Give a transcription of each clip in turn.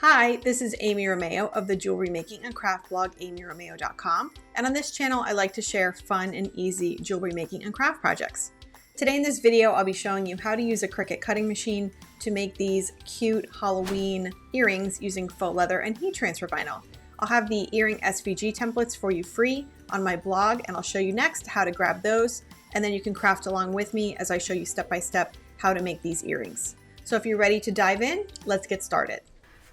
Hi, this is Amy Romeo of the jewelry making and craft blog amyromeo.com, and on this channel I like to share fun and easy jewelry making and craft projects. Today in this video I'll be showing you how to use a Cricut cutting machine to make these cute Halloween earrings using faux leather and heat transfer vinyl. I'll have the earring SVG templates for you free on my blog, and I'll show you next how to grab those, and then you can craft along with me as I show you step by step how to make these earrings. So if you're ready to dive in, let's get started.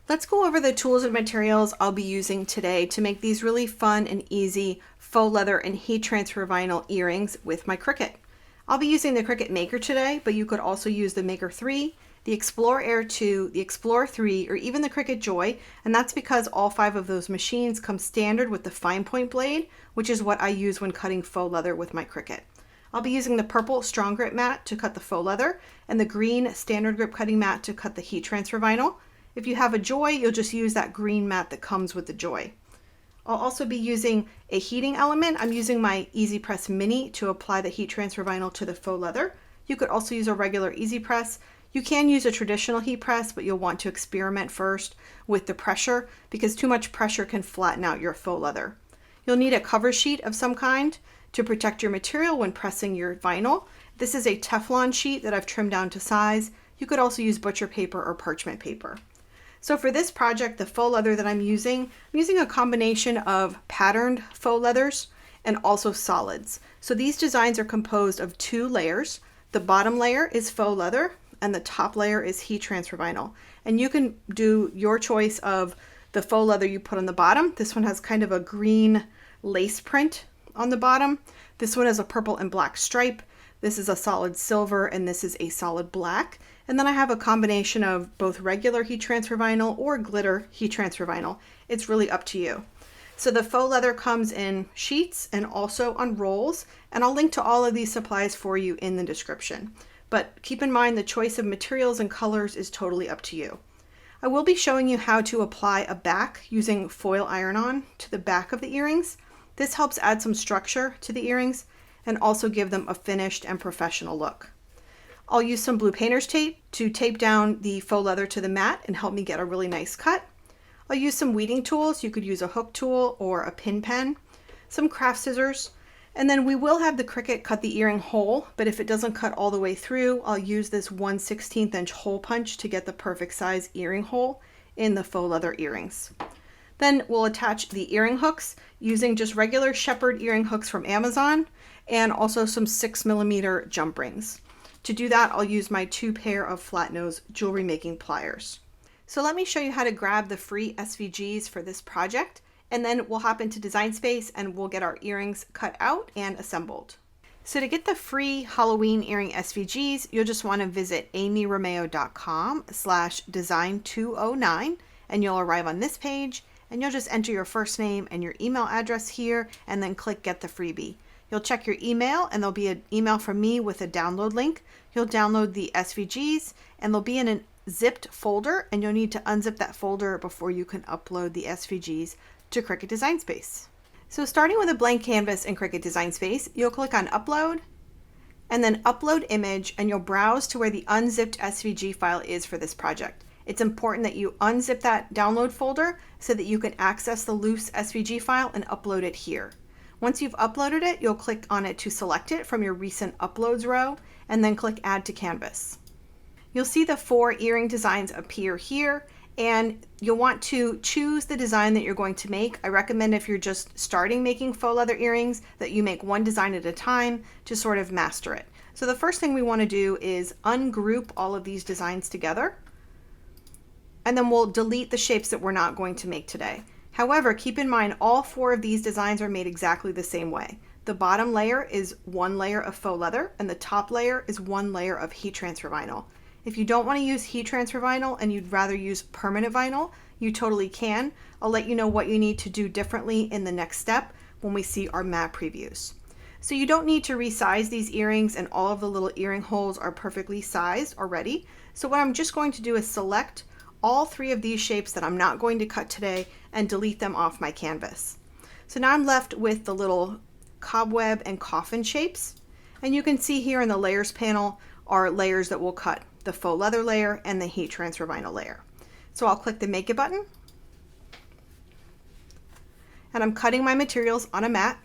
Let's go over the tools and materials I'll be using today to make these really fun and easy faux leather and heat transfer vinyl earrings with my Cricut. I'll be using the Cricut Maker today, but you could also use the Maker 3, the Explorer Air 2, the Explorer 3, or even the Cricut Joy, and that's because all 5 of those machines come standard with the fine point blade, which is what I use when cutting faux leather with my Cricut. I'll be using the purple strong grip mat to cut the faux leather and the green standard grip cutting mat to cut the heat transfer vinyl. If you have a Joy, you'll just use that green mat that comes with the Joy. I'll also be using a heating element. I'm using my Easy Press Mini to apply the heat transfer vinyl to the faux leather. You could also use a regular Easy Press. You can use a traditional heat press, but you'll want to experiment first with the pressure because too much pressure can flatten out your faux leather. You'll need a cover sheet of some kind to protect your material when pressing your vinyl. This is a Teflon sheet that I've trimmed down to size. You could also use butcher paper or parchment paper. So for this project, the faux leather that I'm using a combination of patterned faux leathers and also solids. So these designs are composed of 2 layers. The bottom layer is faux leather and the top layer is heat transfer vinyl. And you can do your choice of the faux leather you put on the bottom. This one has kind of a green lace print on the bottom. This one has a purple and black stripe. This is a solid silver and this is a solid black. And then I have a combination of both regular heat transfer vinyl or glitter heat transfer vinyl. It's really up to you. So the faux leather comes in sheets and also on rolls, and I'll link to all of these supplies for you in the description. But keep in mind the choice of materials and colors is totally up to you. I will be showing you how to apply a back using foil iron-on to the back of the earrings. This helps add some structure to the earrings and also give them a finished and professional look. I'll use some blue painter's tape to tape down the faux leather to the mat and help me get a really nice cut. I'll use some weeding tools. You could use a hook tool or a pin pen, some craft scissors, and then we will have the Cricut cut the earring hole, but if it doesn't cut all the way through, I'll use this 1/16 inch hole punch to get the perfect size earring hole in the faux leather earrings. Then we'll attach the earring hooks using just regular shepherd earring hooks from Amazon and also some 6mm jump rings. To do that, I'll use my 2 pair of flat nose jewelry making pliers. So let me show you how to grab the free SVGs for this project, and then we'll hop into Design Space and we'll get our earrings cut out and assembled. So to get the free Halloween earring SVGs, you'll just want to visit amyromeo.com/design209 and you'll arrive on this page and you'll just enter your first name and your email address here and then click Get the Freebie. You'll check your email and there'll be an email from me with a download link. You'll download the SVGs and they'll be in a zipped folder and you'll need to unzip that folder before you can upload the SVGs to Cricut Design Space. So starting with a blank canvas in Cricut Design Space, you'll click on Upload and then Upload Image and you'll browse to where the unzipped SVG file is for this project. It's important that you unzip that download folder so that you can access the loose SVG file and upload it here. Once you've uploaded it, you'll click on it to select it from your recent uploads row and then click Add to Canvas. You'll see the 4 earring designs appear here and you'll want to choose the design that you're going to make. I recommend if you're just starting making faux leather earrings that you make one design at a time to sort of master it. So the first thing we want to do is ungroup all of these designs together and then we'll delete the shapes that we're not going to make today. However, keep in mind all 4 of these designs are made exactly the same way. The bottom layer is 1 layer of faux leather and the top layer is 1 layer of heat transfer vinyl. If you don't want to use heat transfer vinyl and you'd rather use permanent vinyl, you totally can. I'll let you know what you need to do differently in the next step when we see our mat previews. So you don't need to resize these earrings and all of the little earring holes are perfectly sized already. So what I'm just going to do is select all 3 of these shapes that I'm not going to cut today and delete them off my canvas. So now I'm left with the little cobweb and coffin shapes. And you can see here in the layers panel are layers that we'll cut, the faux leather layer and the heat transfer vinyl layer. So I'll click the Make It button. And I'm cutting my materials on a mat.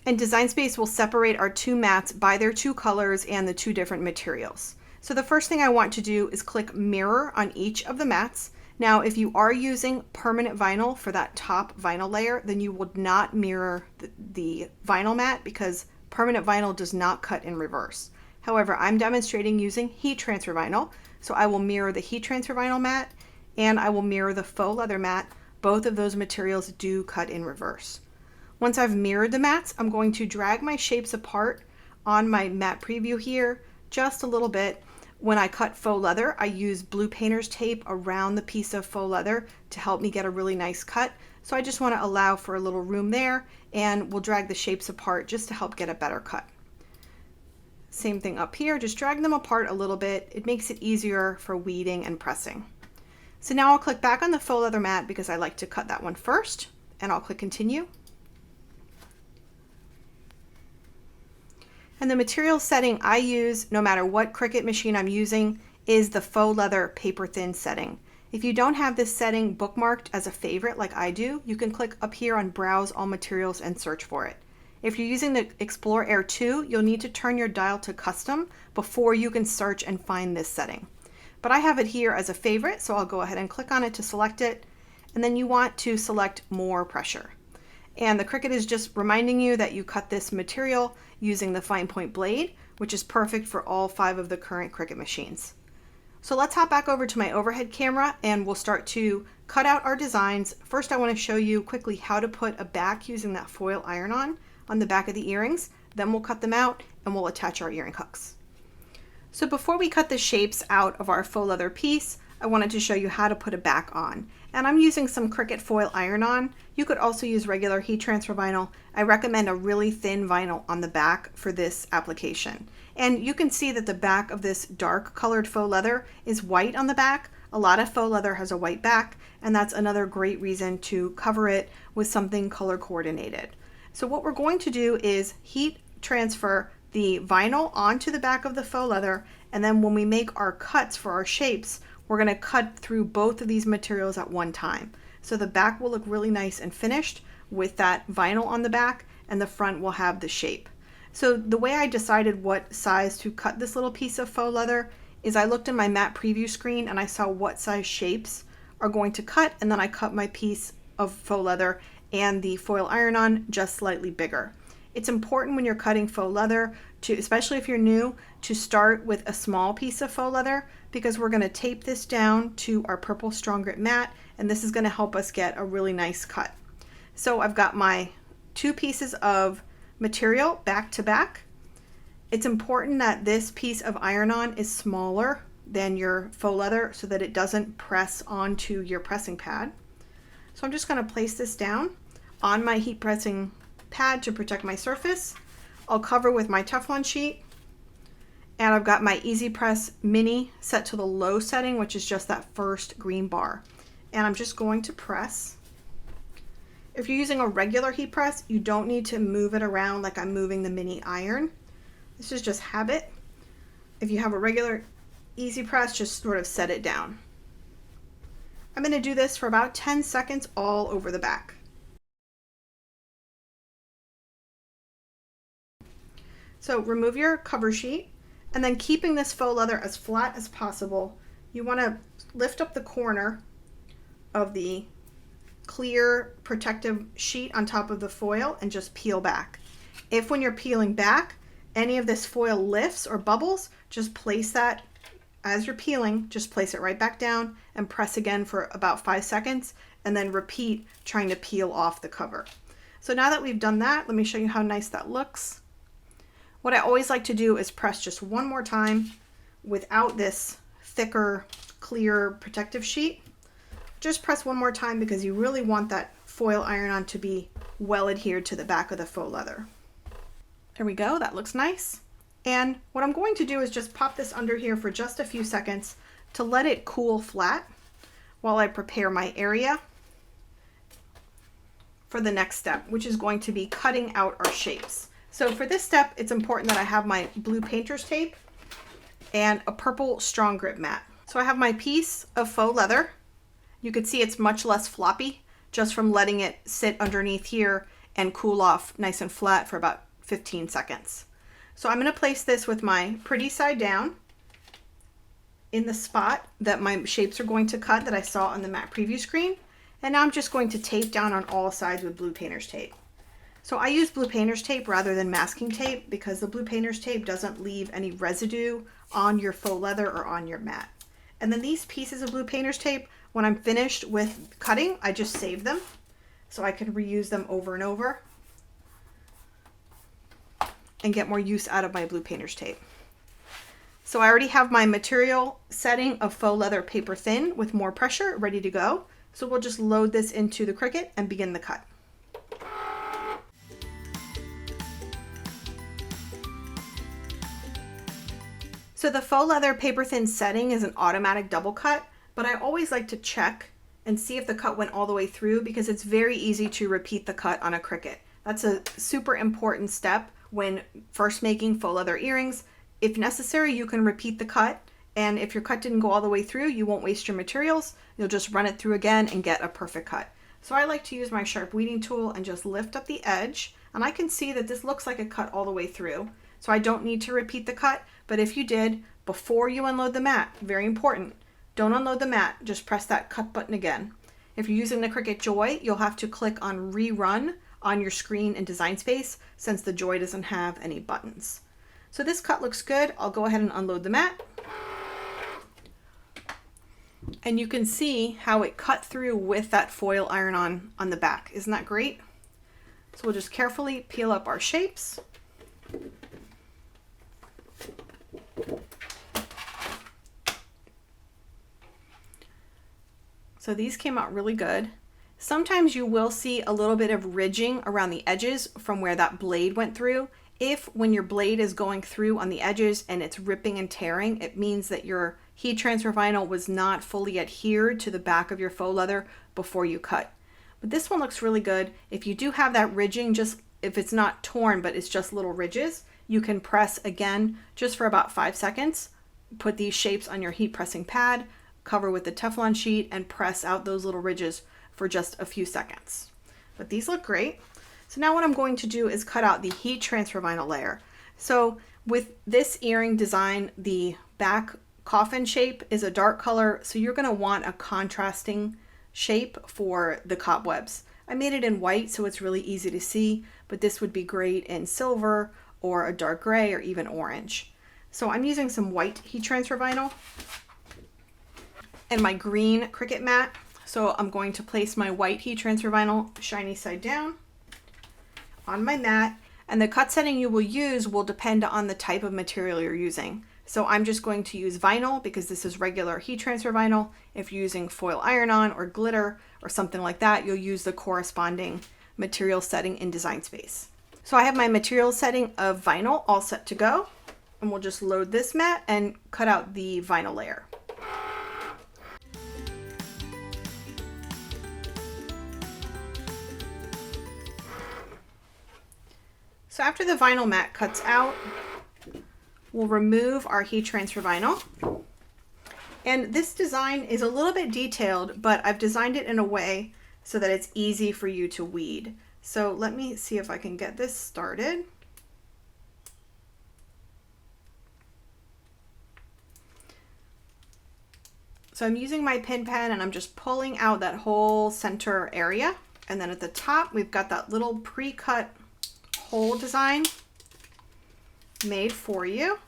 And Design Space will separate our two mats by their two colors and the two different materials. So the first thing I want to do is click Mirror on each of the mats. Now, if you are using permanent vinyl for that top vinyl layer, then you would not mirror the vinyl mat because permanent vinyl does not cut in reverse. However, I'm demonstrating using heat transfer vinyl, so I will mirror the heat transfer vinyl mat and I will mirror the faux leather mat. Both of those materials do cut in reverse. Once I've mirrored the mats, I'm going to drag my shapes apart on my mat preview here just a little bit. When I cut faux leather, I use blue painter's tape around the piece of faux leather to help me get a really nice cut. So I just want to allow for a little room there, and we'll drag the shapes apart just to help get a better cut. Same thing up here, just drag them apart a little bit. It makes it easier for weeding and pressing. So now I'll click back on the faux leather mat because I like to cut that one first, and I'll click Continue. And the material setting I use, no matter what Cricut machine I'm using, is the faux leather paper thin setting. If you don't have this setting bookmarked as a favorite like I do, you can click up here on Browse All Materials and search for it. If you're using the Explore Air 2, you'll need to turn your dial to custom before you can search and find this setting. But I have it here as a favorite, so I'll go ahead and click on it to select it. And then you want to select More Pressure. And the Cricut is just reminding you that you cut this material using the fine point blade, which is perfect for all 5 of the current Cricut machines. So let's hop back over to my overhead camera and we'll start to cut out our designs. First, I want to show you quickly how to put a back using that foil iron-on the back of the earrings. Then we'll cut them out and we'll attach our earring hooks. So before we cut the shapes out of our faux leather piece, I wanted to show you how to put a back on. And I'm using some Cricut foil iron-on. You could also use regular heat transfer vinyl. I recommend a really thin vinyl on the back for this application. And you can see that the back of this dark colored faux leather is white on the back. A lot of faux leather has a white back, and that's another great reason to cover it with something color coordinated. So what we're going to do is heat transfer the vinyl onto the back of the faux leather, and then when we make our cuts for our shapes, we're going to cut through both of these materials at one time. So the back will look really nice and finished with that vinyl on the back, and the front will have the shape. So the way I decided what size to cut this little piece of faux leather is I looked in my mat preview screen and I saw what size shapes are going to cut, and then I cut my piece of faux leather and the foil iron-on just slightly bigger. It's important when you're cutting faux leather, to, especially if you're new, to start with a small piece of faux leather because we're going to tape this down to our purple strong grip mat, and this is going to help us get a really nice cut. So I've got my 2 pieces of material back to back. It's important that this piece of iron-on is smaller than your faux leather so that it doesn't press onto your pressing pad. So I'm just going to place this down on my heat pressing pad to protect my surface. I'll cover with my Teflon sheet, and I've got my Easy Press Mini set to the low setting, which is just that first green bar. And I'm just going to press. If you're using a regular heat press, you don't need to move it around like I'm moving the mini iron. This is just habit. If you have a regular Easy Press, just sort of set it down. I'm going to do this for about 10 seconds all over the back. So remove your cover sheet, and then keeping this faux leather as flat as possible, you want to lift up the corner of the clear protective sheet on top of the foil and just peel back. If when you're peeling back, any of this foil lifts or bubbles, just place that as you're peeling, just place it right back down and press again for about 5 seconds, and then repeat trying to peel off the cover. So now that we've done that, let me show you how nice that looks. What I always like to do is press just one more time without this thicker, clear protective sheet. Just press one more time because you really want that foil iron-on to be well adhered to the back of the faux leather. There we go, that looks nice. And what I'm going to do is just pop this under here for just a few seconds to let it cool flat while I prepare my area for the next step, which is going to be cutting out our shapes. So for this step, it's important that I have my blue painter's tape, and a purple strong grip mat. So I have my piece of faux leather. You can see it's much less floppy just from letting it sit underneath here and cool off nice and flat for about 15 seconds. So I'm going to place this with my pretty side down in the spot that my shapes are going to cut that I saw on the mat preview screen. And now I'm just going to tape down on all sides with blue painter's tape. So I use blue painter's tape rather than masking tape because the blue painter's tape doesn't leave any residue on your faux leather or on your mat. And then these pieces of blue painter's tape, when I'm finished with cutting, I just save them so I can reuse them over and over and get more use out of my blue painter's tape. So I already have my material setting of faux leather paper thin with more pressure ready to go. So we'll just load this into the Cricut and begin the cut. So the faux leather paper thin setting is an automatic double cut, but I always like to check and see if the cut went all the way through because it's very easy to repeat the cut on a Cricut. That's a super important step when first making faux leather earrings. If necessary, you can repeat the cut, and if your cut didn't go all the way through, you won't waste your materials. You'll just run it through again and get a perfect cut. So I like to use my sharp weeding tool and just lift up the edge, and I can see that this looks like a cut all the way through. So I don't need to repeat the cut, but if you did, before you unload the mat, very important, don't unload the mat, just press that cut button again. If you're using the Cricut Joy, you'll have to click on rerun on your screen in Design Space since the Joy doesn't have any buttons. So this cut looks good. I'll go ahead and unload the mat. And you can see how it cut through with that foil iron on the back. Isn't that great? So we'll just carefully peel up our shapes. So these came out really good. Sometimes you will see a little bit of ridging around the edges from where that blade went through. If when your blade is going through on the edges and it's ripping and tearing, it means that your heat transfer vinyl was not fully adhered to the back of your faux leather before you cut. But this one looks really good. If you do have that ridging, just if it's not torn, but it's just little ridges, you can press again just for about 5 seconds. Put these shapes on your heat pressing pad, cover with the Teflon sheet, and press out those little ridges for just a few seconds. But these look great. So now what I'm going to do is cut out the heat transfer vinyl layer. So with this earring design, the back coffin shape is a dark color, so you're going to want a contrasting shape for the cobwebs. I made it in white so it's really easy to see, but this would be great in silver or a dark gray or even orange. So I'm using some white heat transfer vinyl and my green Cricut mat. So I'm going to place my white heat transfer vinyl shiny side down on my mat, and the cut setting you will use will depend on the type of material you're using. So I'm just going to use vinyl because this is regular heat transfer vinyl. If you're using foil iron-on or glitter or something like that, you'll use the corresponding material setting in Design Space. So I have my material setting of vinyl all set to go, and we'll just load this mat and cut out the vinyl layer. So after the vinyl mat cuts out, we'll remove our heat transfer vinyl. And this design is a little bit detailed, but I've designed it in a way so that it's easy for you to weed. So let me see if I can get this started. So I'm using my pin pen and I'm just pulling out that whole center area. And then at the top, we've got that little pre-cut hole design made for you.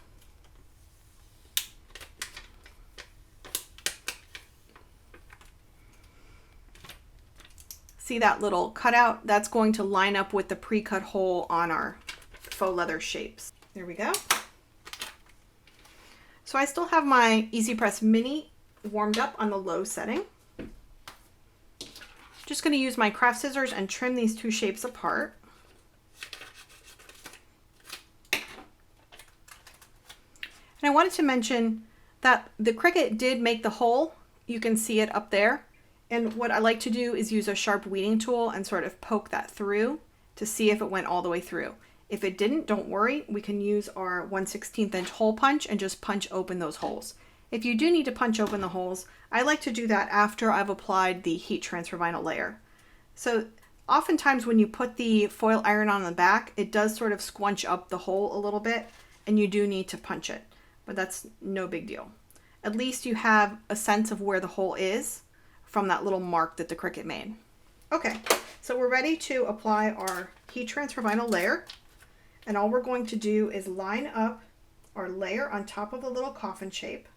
See that little cutout? That's going to line up with the pre-cut hole on our faux leather shapes. There we go. So I still have my Easy Press Mini warmed up on the low setting. Just going to use my craft scissors and trim these two shapes apart. And I wanted to mention that the Cricut did make the hole. You can see it up there. And what I like to do is use a sharp weeding tool and sort of poke that through to see if it went all the way through. If it didn't, don't worry. We can use our 1/16 inch hole punch and just punch open those holes. If you do need to punch open the holes, I like to do that after I've applied the heat transfer vinyl layer. So oftentimes when you put the foil iron on the back, it does sort of squunch up the hole a little bit, and you do need to punch it, but that's no big deal. At least you have a sense of where the hole is from that little mark that the Cricut made. Okay, so we're ready to apply our heat transfer vinyl layer. And all we're going to do is line up our layer on top of the little coffin shape,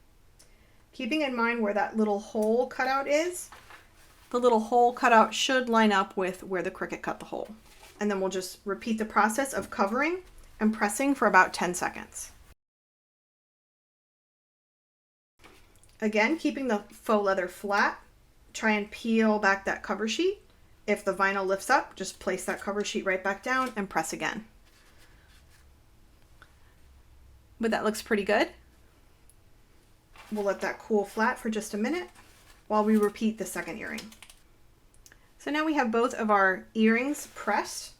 keeping in mind where that little hole cutout is. The little hole cutout should line up with where the Cricut cut the hole. And then we'll just repeat the process of covering and pressing for about 10 seconds. Again, keeping the faux leather flat, try and peel back that cover sheet. If the vinyl lifts up, just place that cover sheet right back down and press again. But that looks pretty good. We'll let that cool flat for just a minute while we repeat the second earring. So now we have both of our earrings pressed.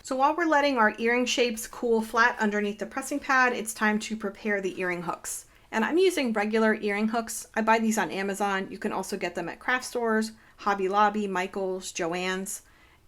So while we're letting our earring shapes cool flat underneath the pressing pad, it's time to prepare the earring hooks. And I'm using regular earring hooks. I buy these on Amazon. You can also get them at craft stores, Hobby Lobby, Michael's, Joann's.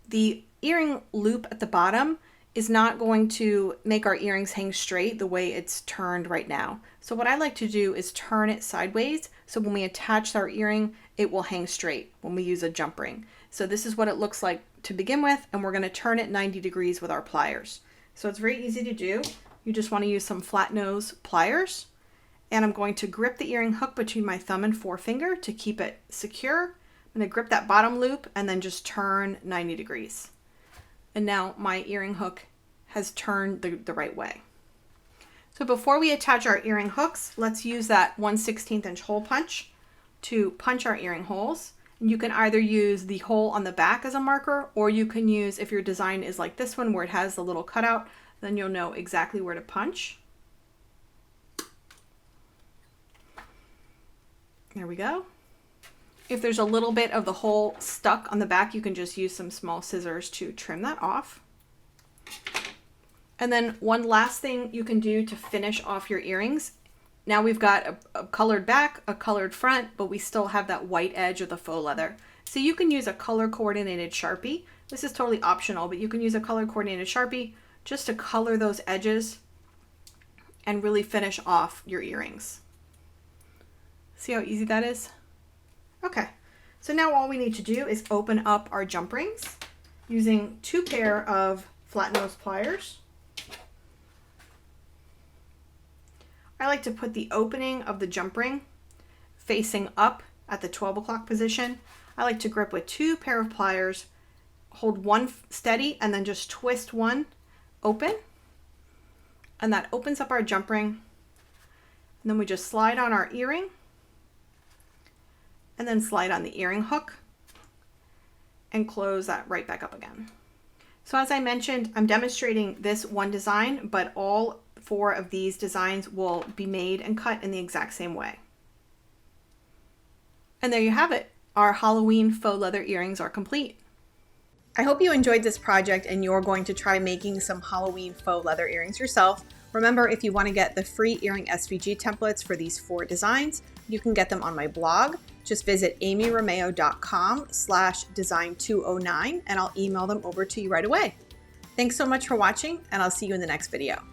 The earring loop at the bottom is not going to make our earrings hang straight the way it's turned right now. So what I like to do is turn it sideways, so when we attach our earring, it will hang straight when we use a jump ring. So this is what it looks like to begin with, and we're going to turn it 90 degrees with our pliers. So it's very easy to do. You just want to use some flat nose pliers, and I'm going to grip the earring hook between my thumb and forefinger to keep it secure. I'm going to grip that bottom loop and then just turn 90 degrees. And now my earring hook has turned the right way. So before we attach our earring hooks, let's use that 1/16 inch hole punch to punch our earring holes. And you can either use the hole on the back as a marker, or you can use, if your design is like this one where it has the little cutout, then you'll know exactly where to punch. There we go. If there's a little bit of the hole stuck on the back, you can just use some small scissors to trim that off. And then one last thing you can do to finish off your earrings. Now we've got a colored back, a colored front, but we still have that white edge of the faux leather. So you can use a color coordinated Sharpie. This is totally optional, but you can use a color coordinated Sharpie just to color those edges and really finish off your earrings. See how easy that is? Okay, so now all we need to do is open up our jump rings using 2 pair of flat nose pliers. I like to put the opening of the jump ring facing up at the 12 o'clock position. I like to grip with 2 pair of pliers, hold one steady, and then just twist one open. And that opens up our jump ring. And then we just slide on our earring, and then slide on the earring hook and close that right back up again. So as I mentioned, I'm demonstrating this one design, but all 4 of these designs will be made and cut in the exact same way. And there you have it. Our Halloween faux leather earrings are complete. I hope you enjoyed this project and you're going to try making some Halloween faux leather earrings yourself. Remember, if you want to get the free earring SVG templates for these 4 designs, you can get them on my blog. Just visit amyromeo.com/design209 and I'll email them over to you right away. Thanks so much for watching, and I'll see you in the next video.